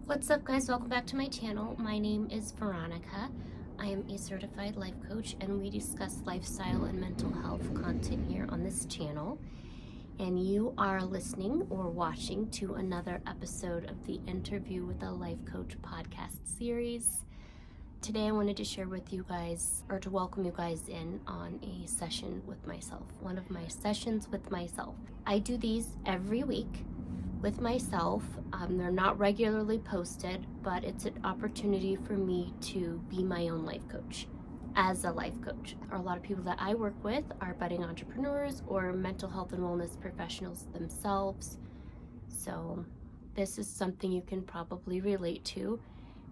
What's up, guys? Welcome back to my channel. My name is Veronica. I am a certified life coach, and we discuss lifestyle and mental health content here on this channel. And you are listening or watching to another episode of the Interview with a Life Coach podcast series. Today I wanted to share with you guys, or to welcome you guys in on a session with myself, one of my sessions with myself. I do these every week with myself. They're not regularly posted, but it's an opportunity for me to be my own life coach as a life coach. A lot of people that I work with are budding entrepreneurs or mental health and wellness professionals themselves. So this is something you can probably relate to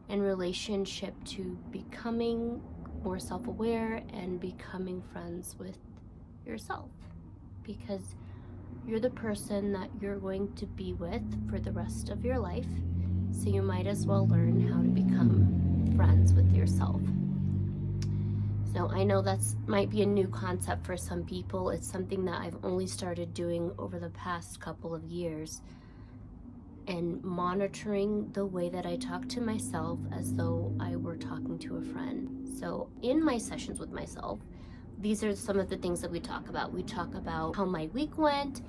in relationship to becoming more self-aware and becoming friends with yourself, because you're the person that you're going to be with for the rest of your life, so you might as well learn how to become friends with yourself. So I know that's might be a new concept for some people. It's something that I've only started doing over the past couple of years, and monitoring the way that I talk to myself as though I were talking to a friend. So in my sessions with myself, these are some of the things that we talk about. We talk about how my week went,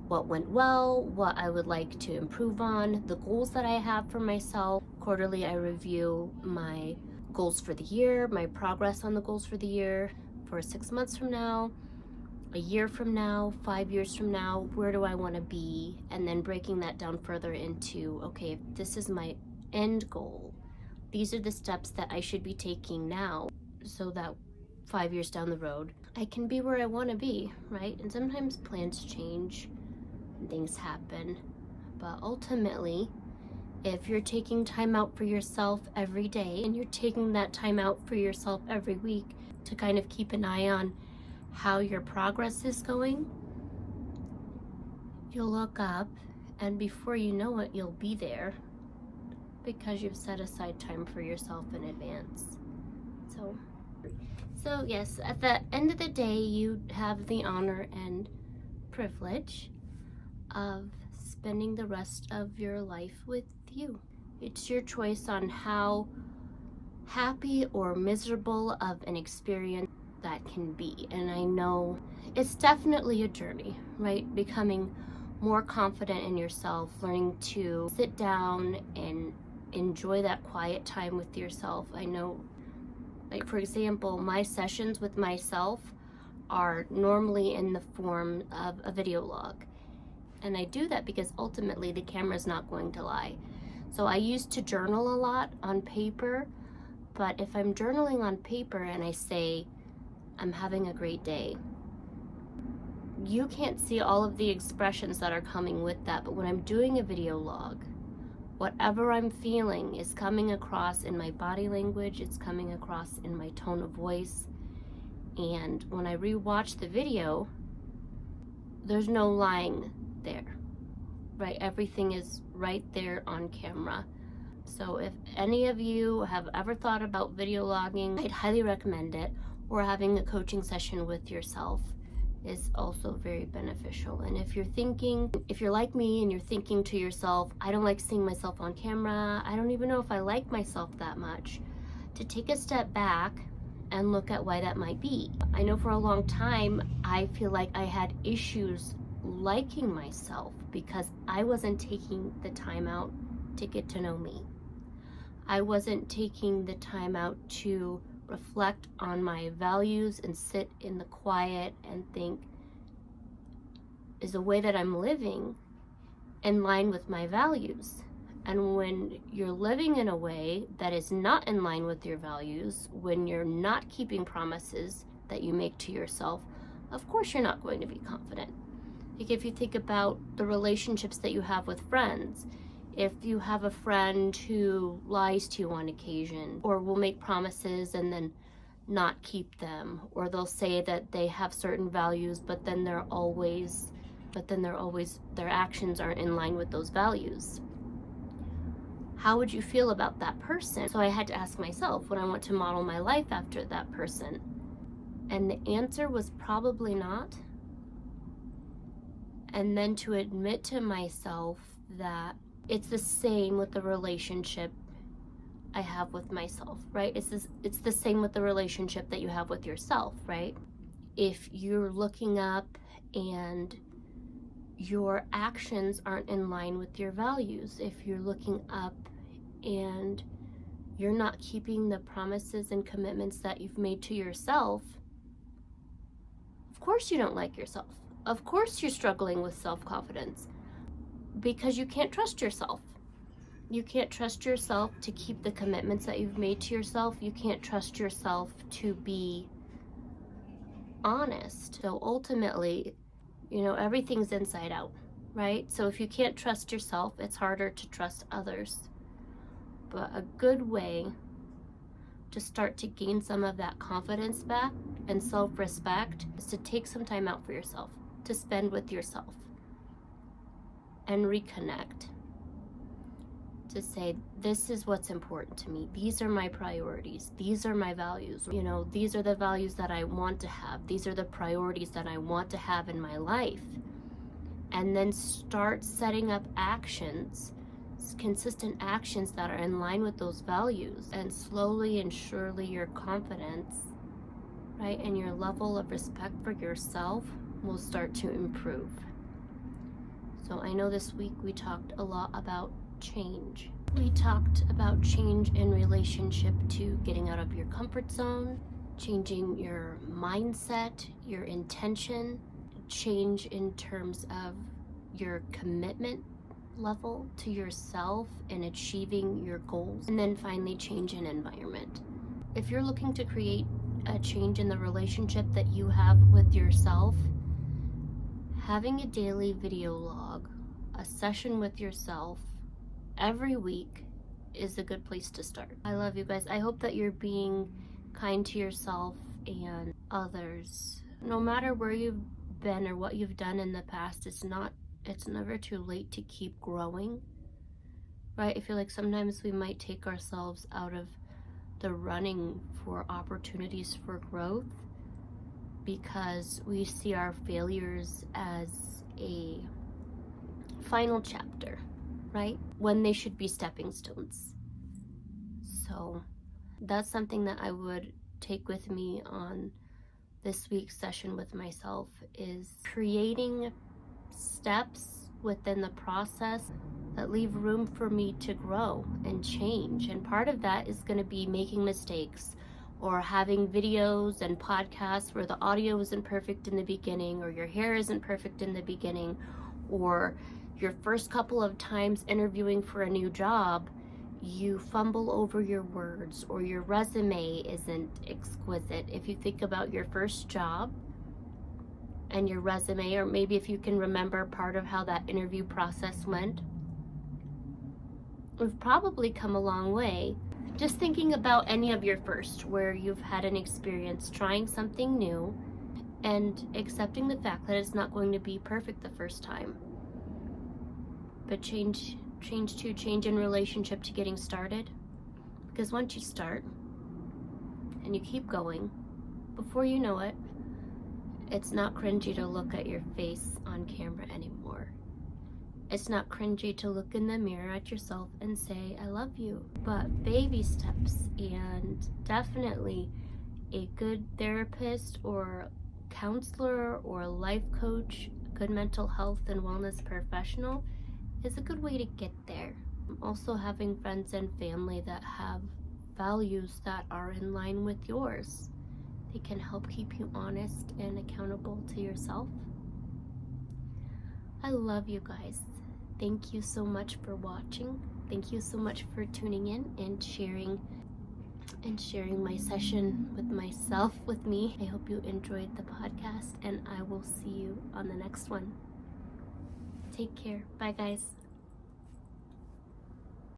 what went well, what I would like to improve on, the goals that I have for myself. Quarterly, I review my goals for the year, my progress on the goals for the year, for 6 months from now, a year from now, 5 years from now, where do I want to be? And then breaking that down further into, okay, if this is my end goal, these are the steps that I should be taking now so that 5 years down the road, I can be where I want to be, right? And sometimes plans change and things happen, but ultimately, if you're taking time out for yourself every day, and you're taking that time out for yourself every week to kind of keep an eye on how your progress is going, you'll look up, and before you know it, you'll be there because you've set aside time for yourself in advance. So yes, at the end of the day, you have the honor and privilege of spending the rest of your life with you. It's your choice on how happy or miserable of an experience that can be. And I know it's definitely a journey, right? Becoming more confident in yourself, learning to sit down and enjoy that quiet time with yourself. I know, like, for example, my sessions with myself are normally in the form of a video log. And I do that because ultimately the camera's not going to lie. So I used to journal a lot on paper, but if I'm journaling on paper and I say, I'm having a great day, you can't see all of the expressions that are coming with that. But when I'm doing a video log, whatever I'm feeling is coming across in my body language, it's coming across in my tone of voice. And when I rewatch the video, there's no lying there, right? Everything is right there on camera. So if any of you have ever thought about video logging, I'd highly recommend it, or having a coaching session with yourself is also very beneficial. And if you're like me and you're thinking to yourself, I don't like seeing myself on camera, I don't even know if I like myself that much, to take a step back and look at why that might be. I know for a long time, I feel like I had issues liking myself because I wasn't taking the time out to get to know me. I wasn't taking the time out to reflect on my values and sit in the quiet and think, is the way that I'm living in line with my values? And when you're living in a way that is not in line with your values, when you're not keeping promises that you make to yourself, of course you're not going to be confident. Like, if you think about the relationships that you have with friends, if you have a friend who lies to you on occasion, or will make promises and then not keep them, or they'll say that they have certain values, but then their actions aren't in line with those values, how would you feel about that person? So I had to ask myself, would I want to model my life after that person? And the answer was probably not. And then to admit to myself that It's the same with the relationship I have with myself, right? It's the same with the relationship that you have with yourself, right? If you're looking up and your actions aren't in line with your values, if you're looking up and you're not keeping the promises and commitments that you've made to yourself, of course you don't like yourself. Of course you're struggling with self-confidence because you can't trust yourself. You can't trust yourself to keep the commitments that you've made to yourself. You can't trust yourself to be honest. So ultimately, everything's inside out, right? So if you can't trust yourself, it's harder to trust others. But a good way to start to gain some of that confidence back and self-respect is to take some time out for yourself, to spend with yourself and reconnect, to say, this is what's important to me. These are my priorities. These are my values. These are the values that I want to have. These are the priorities that I want to have in my life. And then start setting up actions, consistent actions that are in line with those values. And slowly and surely your confidence, right, and your level of respect for yourself will start to improve. So I know this week we talked a lot about change. We talked about change in relationship to getting out of your comfort zone, changing your mindset, your intention, change in terms of your commitment level to yourself and achieving your goals, and then finally change in environment. If you're looking to create a change in the relationship that you have with yourself, having a daily video log, a session with yourself every week is a good place to start. I love you guys. I hope that you're being kind to yourself and others. No matter where you've been or what you've done in the past, it's never too late to keep growing, right? I feel like sometimes we might take ourselves out of the running for opportunities for growth because we see our failures as a final chapter, right? When they should be stepping stones. So that's something that I would take with me on this week's session with myself, is creating steps within the process that leave room for me to grow and change. And part of that is going to be making mistakes, or having videos and podcasts where the audio isn't perfect in the beginning, or your hair isn't perfect in the beginning, or your first couple of times interviewing for a new job, you fumble over your words, or your resume isn't exquisite. If you think about your first job and your resume, or maybe if you can remember part of how that interview process went, we've probably come a long way. Just thinking about any of your first, where you've had an experience trying something new and accepting the fact that it's not going to be perfect the first time. But change in relationship to getting started. Because once you start and you keep going, before you know it, it's not cringy to look at your face on camera anymore. It's not cringy to look in the mirror at yourself and say, I love you. But baby steps, and definitely a good therapist or counselor or life coach, good mental health and wellness professional is a good way to get there. Also, having friends and family that have values that are in line with yours. They can help keep you honest and accountable to yourself. I love you guys. Thank you so much for watching. Thank you so much for tuning in and sharing my session with myself with me. I hope you enjoyed the podcast, and I will see you on the next one. Take care. Bye, guys.